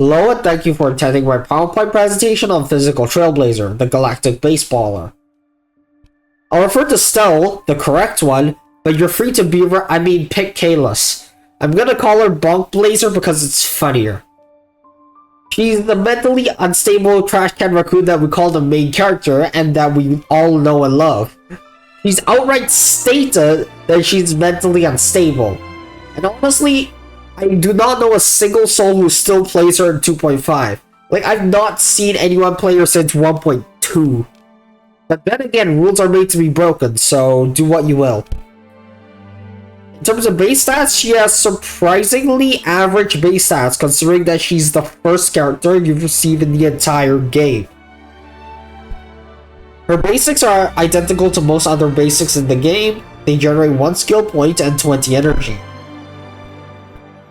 Hello and thank you for attending my PowerPoint presentation on physical Trailblazer, the Galactic Baseballer. I'll refer to Stell, the correct one, but you're free to pick Kalis. I'm gonna call her Bunk Blazer because it's funnier. She's the mentally unstable trash can raccoon that we call the main character and that we all know and love. She's outright stated that she's mentally unstable. And honestly, I do not know a single soul who still plays her in 2.5. Like, I've not seen anyone play her since 1.2. But then again, rules are made to be broken, so do what you will. In terms of base stats, she has surprisingly average base stats considering that she's the first character you've received in the entire game. Her basics are identical to most other basics in the game. They generate 1 skill point and 20 energy.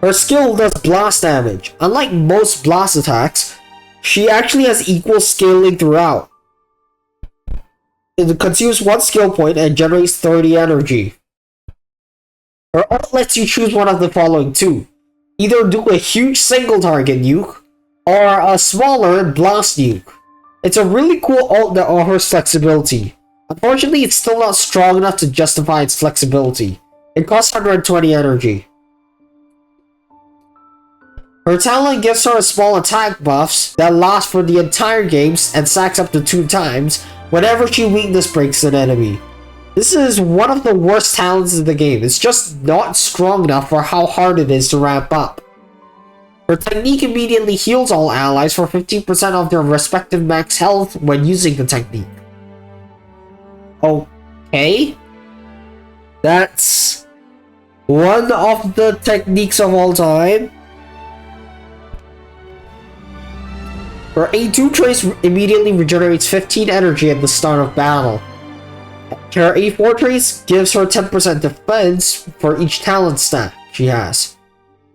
Her skill does blast damage. Unlike most blast attacks, she actually has equal scaling throughout. It consumes 1 skill point and generates 30 energy. Her ult lets you choose one of the following two. Either do a huge single target nuke, or a smaller blast nuke. It's a really cool ult that offers flexibility. Unfortunately, it's still not strong enough to justify its flexibility. It costs 120 energy. Her talent gives her a small attack buffs that last for the entire games and stacks up to 2 times whenever she weakness breaks an enemy. This is one of the worst talents in the game. It's just not strong enough for how hard it is to ramp up. Her technique immediately heals all allies for 15% of their respective max health when using the technique. Okay. That's one of the techniques of all time. Her A2 trace immediately regenerates 15 energy at the start of battle. Her A4 trace gives her 10% defense for each talent stat she has.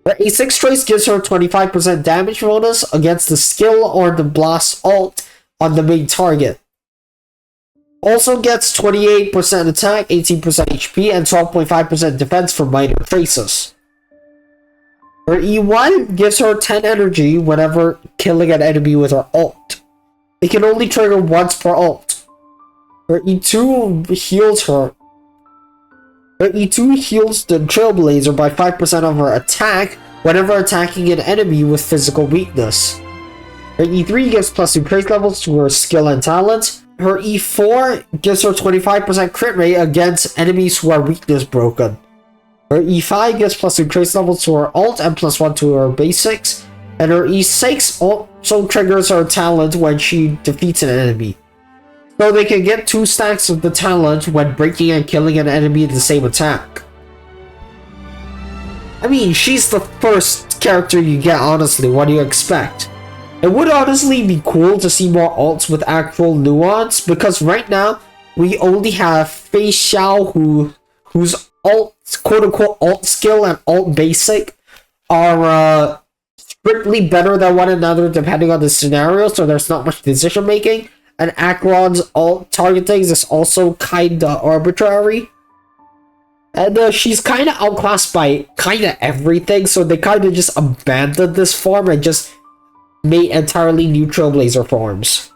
Her A6 trace gives her 25% damage bonus against the skill or the blast ult on the main target. Also gets 28% attack, 18% HP, and 12.5% defense for minor traces. Her E1 gives her 10 energy whenever killing an enemy with her ult. It can only trigger once per ult. Her E2 heals her. Her E2 heals the Trailblazer by 5% of her attack whenever attacking an enemy with physical weakness. Her E3 gives +2 trace levels to her skill and talent. Her E4 gives her 25% crit rate against enemies who are weakness broken. Her E5 gives +2 trace levels to her ult and +1 to her basics. And her E6 also triggers her talent when she defeats an enemy. So they can get 2 stacks of the talent when breaking and killing an enemy in the same attack. I mean, she's the first character you get, honestly. What do you expect? It would honestly be cool to see more ults with actual nuance, because right now, we only have Fei Xiao whose ult, quote-unquote ult skill and ult basic are strictly better than one another depending on the scenario, so there's not much decision making. And Acheron's ult targeting is also kinda arbitrary. And she's kinda outclassed by kinda everything, so they kinda just abandoned this form and just made entirely new Trailblazer forms.